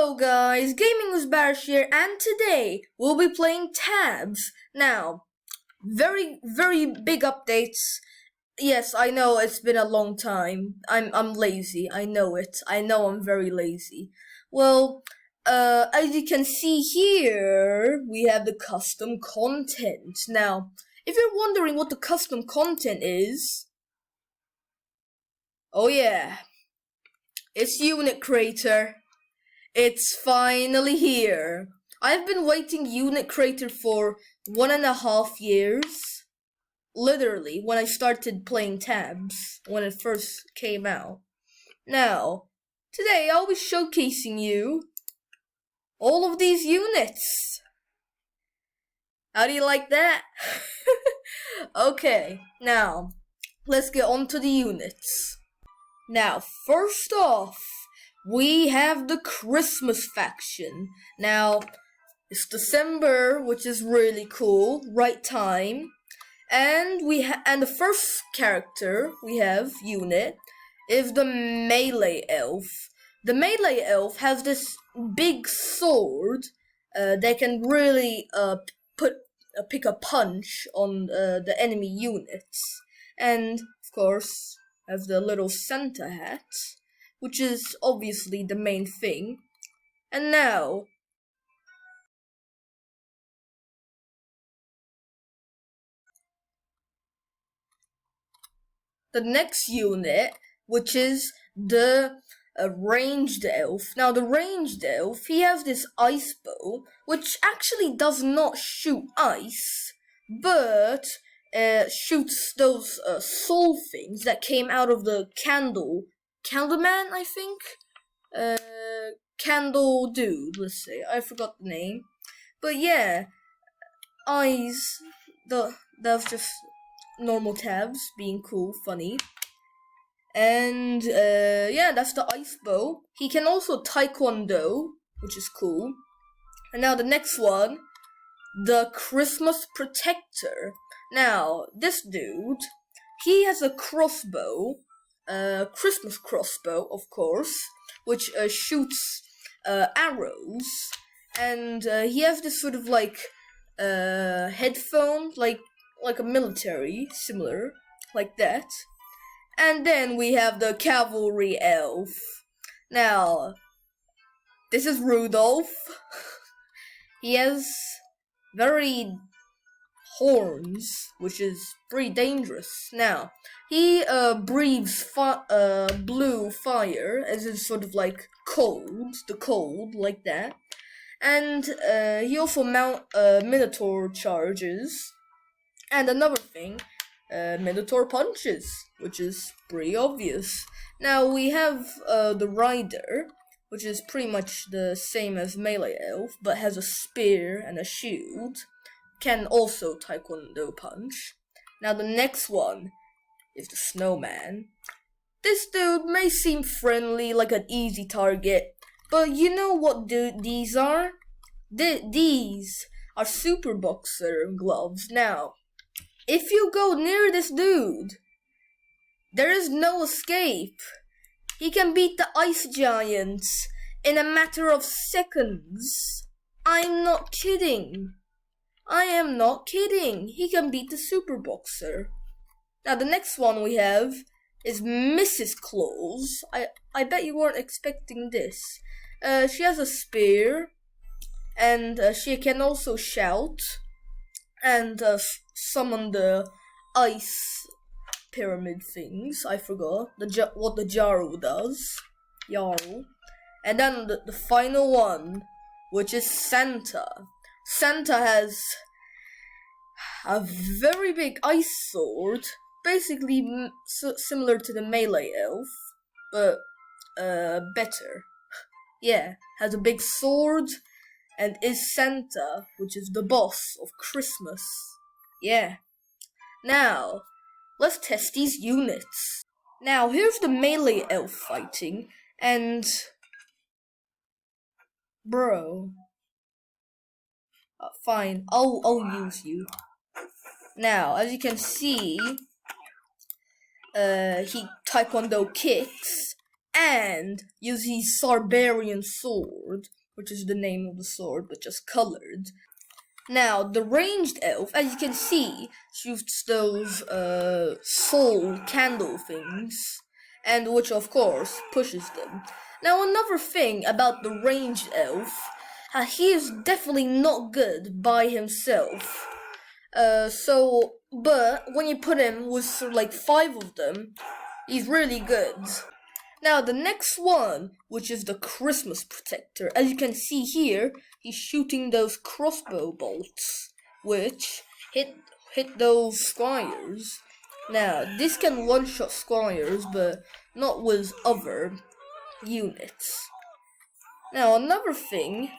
Hello guys, Gaming with Barish here, and today we'll be playing tabs. Now, very big updates. Yes, I know it's been a long time. I'm lazy. I know it. I know I'm very lazy. Well, as you can see here, we have the custom content. Now, if you're wondering what the custom content is, oh yeah, it's Unit Creator. It's finally here. I've been waiting Unit Creator for 1.5 years. Literally, when I started playing tabs, when it first came out. Now, today I'll be showcasing you all of these units. How do you like that? Okay, now, let's get on to the units. Now, first off, we have the Christmas faction. Now, it's December, which is really cool. Right time. And the first character we have, unit, is the Melee Elf. The Melee Elf has this big sword that can really pick a punch on the enemy units. And, of course, have the little Santa hat, which is obviously the main thing. And now, the next unit, which is the ranged elf. Now, the ranged elf, he has this ice bow, which actually does not shoot ice, but shoots those soul things that came out of the Candleman, I think? Candle Dude, let's say. I forgot the name. But yeah, eyes, that's just normal tabs, being cool, funny. And yeah, that's the ice bow. He can also taekwondo, which is cool. And now the next one, the Christmas Protector. Now, this dude, he has a crossbow, Christmas crossbow, of course, which shoots arrows, and he has this sort of like headphone, like a military, similar, like that. And then we have the Cavalry Elf. Now, this is Rudolph. He has very horns, which is pretty dangerous. Now, he breathes blue fire, as in sort of like the cold, like that. And he also mount Minotaur charges. And another thing, Minotaur punches, which is pretty obvious. Now, we have the Rider, which is pretty much the same as Melee Elf, but has a spear and a shield. Can also taekwondo punch. Now the next one is the Snowman. This dude may seem friendly, like an easy target, but you know what these are? These are super boxer gloves. Now, if you go near this dude, there is no escape. He can beat the ice giants in a matter of seconds. I'm not kidding. I am not kidding. He can beat the super boxer. Now the next one we have is Mrs. Claus. I bet you weren't expecting this. She has a spear, and she can also shout and summon the ice pyramid things. I forgot what the Jarl does. Jarl. And then the final one, which is Santa. Santa has a very big ice sword, basically similar to the Melee Elf, but better. Yeah, has a big sword, and is Santa, which is the boss of Christmas. Yeah. Now, let's test these units. Now, here's the Melee Elf fighting, and bro. Fine, I'll use you. Now, as you can see, he taekwondo kicks, and use his Sarbarian sword, which is the name of the sword, but just colored. Now, the ranged elf, as you can see, shoots those soul candle things, and which of course pushes them. Now, another thing about the ranged elf, he is definitely not good by himself. But when you put him with sort of like 5 of them, he's really good. Now, the next one, which is the Christmas Protector. As you can see here, he's shooting those crossbow bolts, which hit those squires. Now, this can one-shot squires, but not with other units. Now, another thing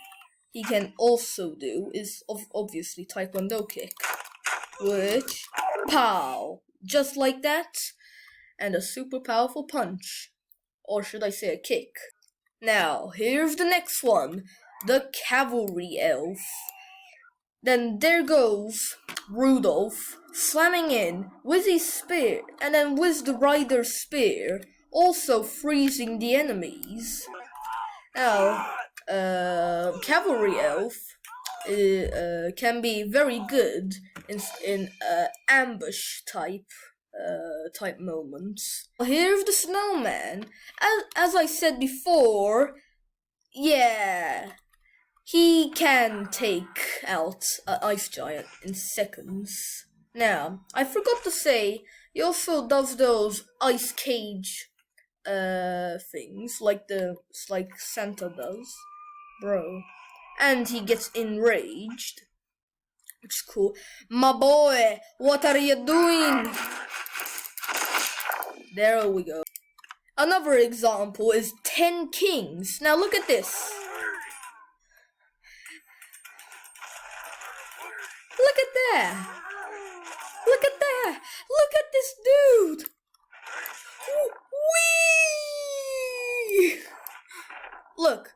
he can also do is obviously Taekwondo kick, which, pow, just like that, and a super powerful punch. Or should I say a kick? Now, here's the next one, the Cavalry Elf. Then there goes Rudolph, slamming in with his spear, and then with the rider's spear, also freezing the enemies. Now, Cavalry Elf can be very good in ambush type moments. Here's the Snowman. As I said before, yeah, he can take out an ice giant in seconds. Now, I forgot to say, he also does those ice cage things like Santa does, bro. And he gets enraged, which is cool. My boy, what are you doing? There we go. Another example is 10 Kings. Now look at this. Look at that. Look at that. Look at this dude. Whee! Look.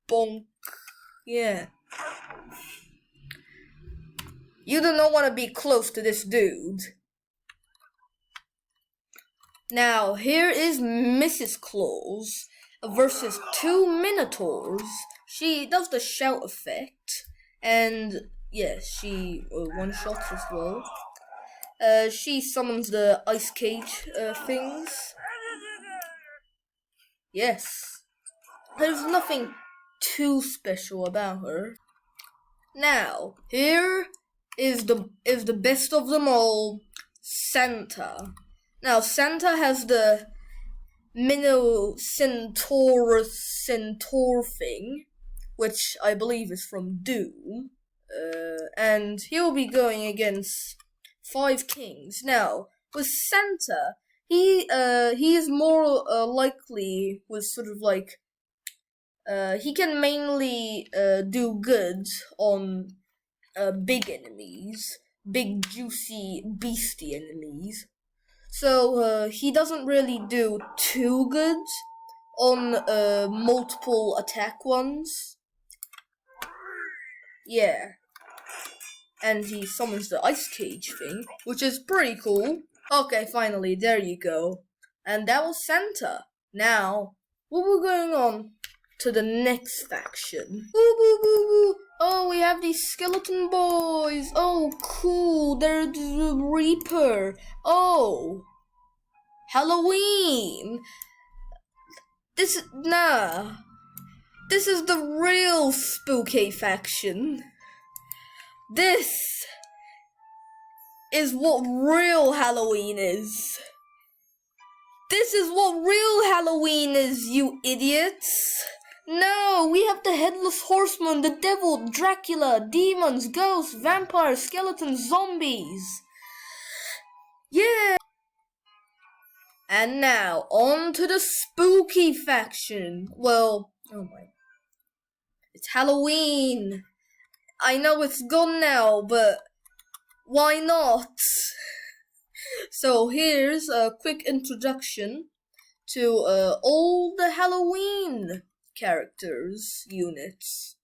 Bonk. Yeah. You do not want to be close to this dude. Now, here is Mrs. Claus versus 2 Minotaurs. She does the shout effect, and yeah, she one-shots as well. She summons the ice cage things. Yes. There's nothing too special about her. Now, here is the best of them all, Santa. Now, Santa has the Centaur thing, which I believe is from Doom, and he'll be going against 5 Kings. Now, with Santa, he is more likely with sort of like he can mainly do good on big enemies, big juicy beastie enemies. So he doesn't really do too good on multiple attack ones. Yeah. And he summons the ice cage thing, which is pretty cool. Okay, finally, there you go. And that was Santa. Now, we're going on to the next faction. Boo, boo, boo, boo. Oh, we have these skeleton boys. Oh, cool. They're the Reaper. Oh, Halloween. This is the real spooky faction. This is what real Halloween is. This is what real Halloween is, you idiots. No, we have the Headless Horseman, the Devil, Dracula, demons, ghosts, vampires, skeletons, zombies. Yeah. And now, on to the spooky faction. Well, oh my. It's Halloween. I know it's gone now, but why not? So here's a quick introduction to all the Halloween characters, units.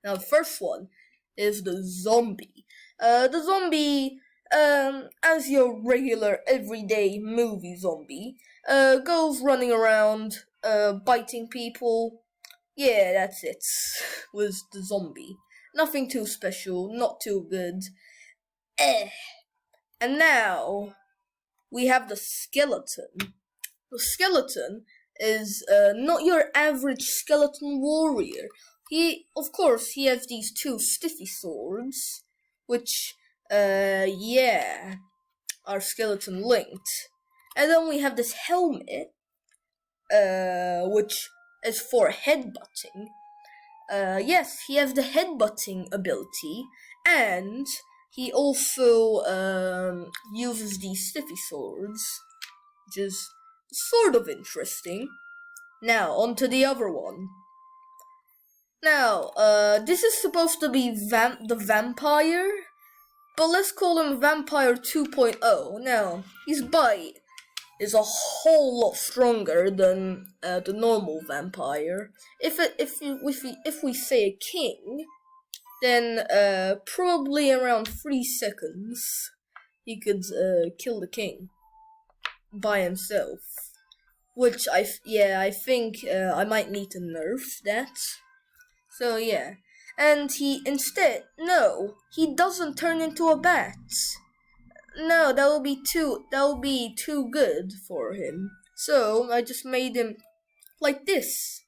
Now the first one is the zombie. The zombie, as your regular everyday movie zombie, goes running around, biting people. Yeah, that's it. Was the zombie. Nothing too special, not too good. And now we have the skeleton. The skeleton is not your average skeleton warrior. Of course, he has these two stiffy swords, which, yeah, are skeleton linked. And then we have this helmet, which is for headbutting. Yes, he has the headbutting ability, and he also uses these stiffy swords, which is sort of interesting. Now, on to the other one. Now, this is supposed to be the vampire, but let's call him Vampire 2.0. Now, his bite is a whole lot stronger than the normal vampire. If we say a king, then probably around 3 seconds he could kill the king by himself. Which I think I might need to nerf that. So yeah, and he doesn't turn into a bat. No, that would be too good for him. So I just made him like this.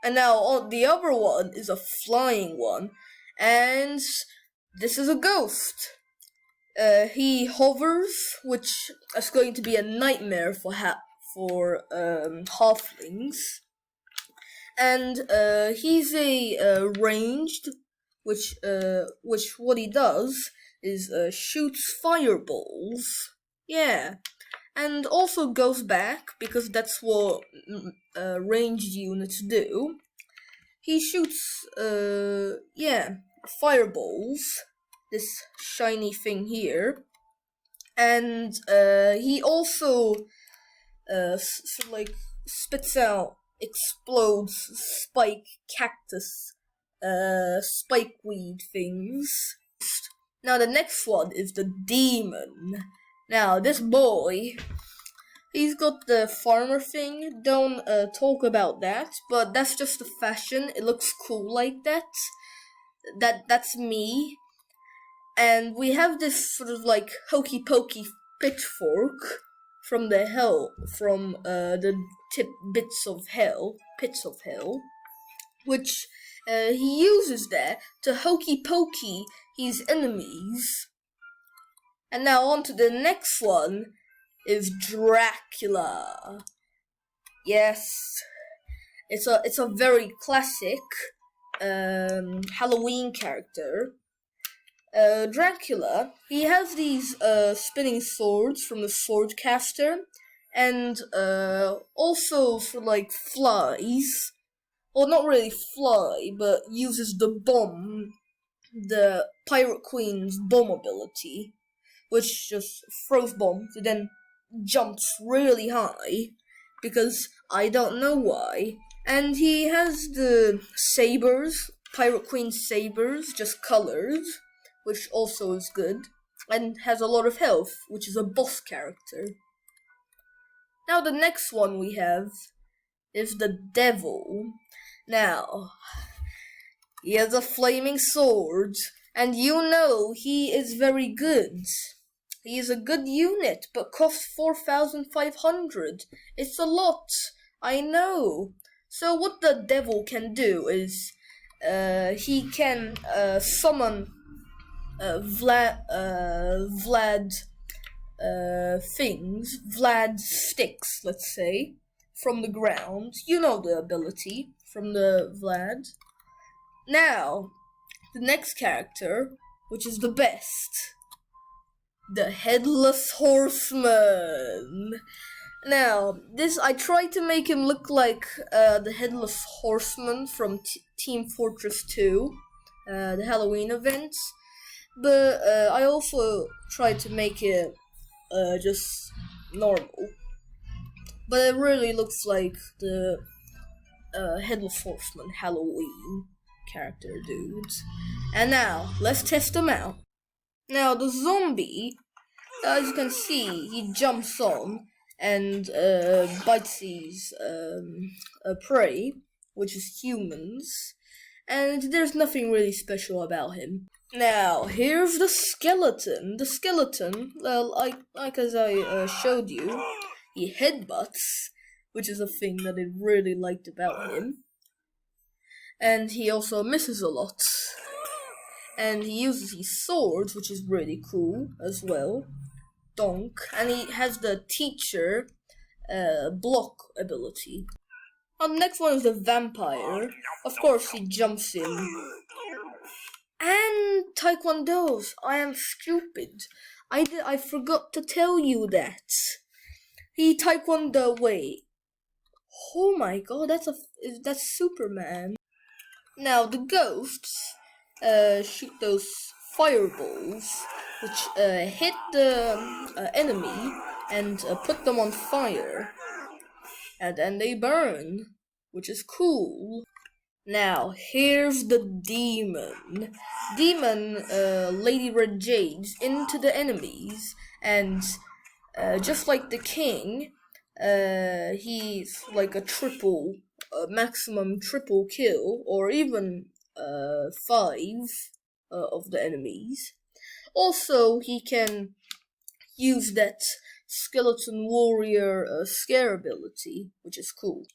And now the other one is a flying one, and this is a ghost. He hovers, which is going to be a nightmare for halflings. And he's a ranged, which what he does is shoots fireballs. Yeah, and also goes back because that's what ranged units do. He shoots fireballs. This shiny thing here, and he also spits out, explodes spike cactus, spike weed things. Now the next one is the demon. Now this boy, he's got the farmer thing. Don't talk about that, but that's just the fashion. It looks cool like that. That's me. And we have this sort of like hokey pokey pitchfork from the pits of hell, which he uses there to hokey pokey his enemies. And now on to the next one is Dracula. Yes, it's a very classic Halloween character. Dracula, he has these spinning swords from the swordcaster, and also for like flies. Well, not really fly, but uses the Pirate Queen's bomb ability, which just throws bombs and then jumps really high, because I don't know why. And he has the sabers, Pirate Queen sabers, just colored, which also is good, and has a lot of health, which is a boss character. Now the next one we have is the devil. Now, he has a flaming sword, and he is very good. He is a good unit, but costs 4,500. It's a lot, I know. So what the devil can do is, he can summon Vlad sticks, let's say, from the ground. You know the ability from the Vlad. Now, the next character, which is the best, the Headless Horseman. Now, I tried to make him look like the Headless Horseman from Team Fortress 2, the Halloween event. But I also tried to make it just normal. But it really looks like the Headless Horseman Halloween character dudes. And now, let's test them out. Now, the zombie, as you can see, he jumps on and bites his prey, which is humans. And there's nothing really special about him. Now, here's the skeleton. The skeleton, like as I showed you, he headbutts, which is a thing that I really liked about him. And he also misses a lot. And he uses his swords, which is really cool as well. Donk. And he has the teacher block ability. And the next one is the vampire. Of course, he jumps in. And taekwondos. I am stupid. I forgot to tell you that. He taekwondo. Wait. Oh my god, that's Superman. Now the ghosts shoot those fireballs, which hit the enemy and put them on fire, and then they burn, which is cool. Now here's the demon. Lady Red Jades into the enemies, and just like the king, he's like a maximum triple kill, or even 5 of the enemies. Also, he can use that skeleton warrior scare ability, which is cool.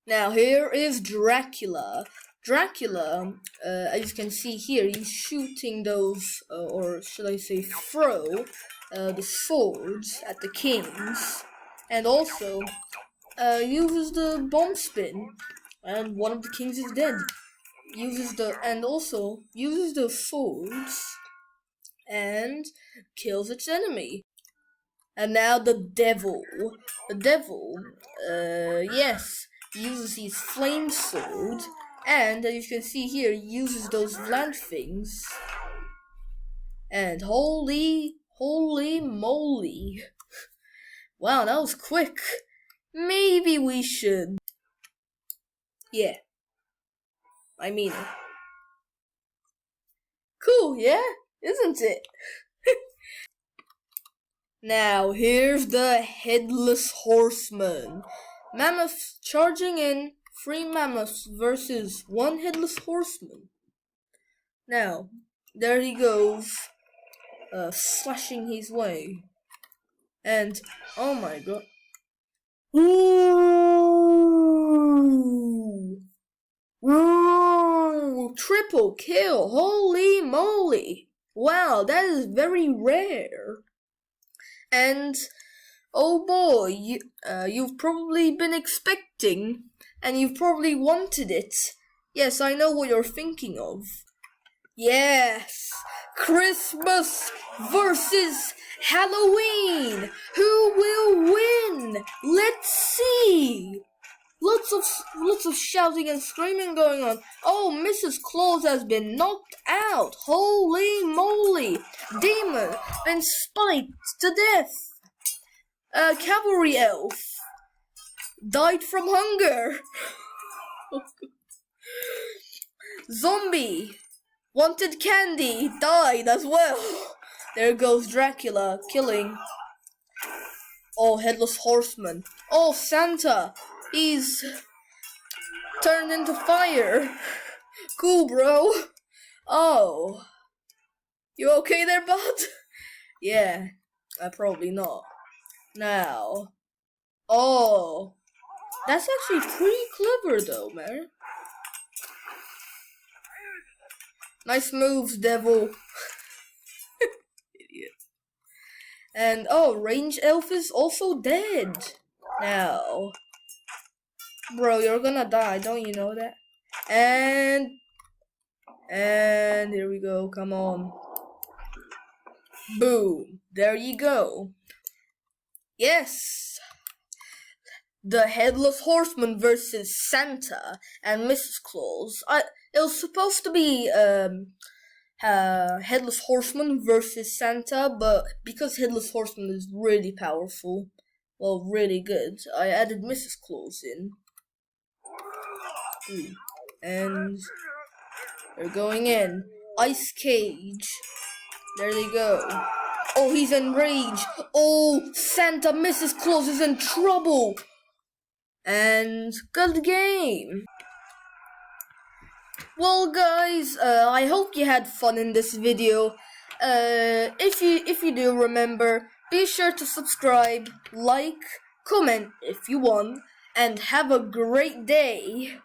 Now here is Dracula. Dracula, as you can see here, he's shooting those, or should I say throw, the swords at the kings, and also uses the bomb spin, and one of the kings is dead. Uses the swords and kills its enemy. And now the devil. The devil, yes, uses his flame sword, and as you can see here, uses those land things. And holy moly. Wow, that was quick. Maybe we should. Yeah. I mean it. Cool, yeah? Isn't it? Now, here's the Headless Horseman. Mammoths charging in. 3 mammoths versus 1 Headless Horseman. Now, there he goes. Slashing his way. And, oh my god. Ooh! Ooh! Triple kill! Holy moly! Wow, that is very rare. And, oh boy, you've probably been expecting, and you've probably wanted it. Yes, I know what you're thinking of. Yes! Christmas versus Halloween! Who will win? Let's see! Lots of shouting and screaming going on. Oh, Mrs. Claus has been knocked out. Holy moly! Demon been spiked to death. Cavalry Elf died from hunger. Zombie wanted candy, died as well. There goes Dracula killing. Oh, Headless Horseman. Oh, Santa. He's turned into fire. Cool, bro. Oh. You okay there, bud? Yeah, probably not. Now. Oh. That's actually pretty clever, though, man. Nice moves, devil. Idiot. And, oh, Range Elf is also dead. Now. Bro, you're gonna die, don't you know that? And here we go, come on. Boom. There you go. Yes. The Headless Horseman versus Santa and Mrs. Claus. It was supposed to be Headless Horseman versus Santa, but because Headless Horseman is really powerful, well, really good, I added Mrs. Claus in. And they're going in. Ice cage. There they go. Oh, he's enraged. Oh, Santa Mrs. Claus is in trouble. And good game. Well, guys, I hope you had fun in this video. If you do, remember, be sure to subscribe, like, comment if you want, and have a great day.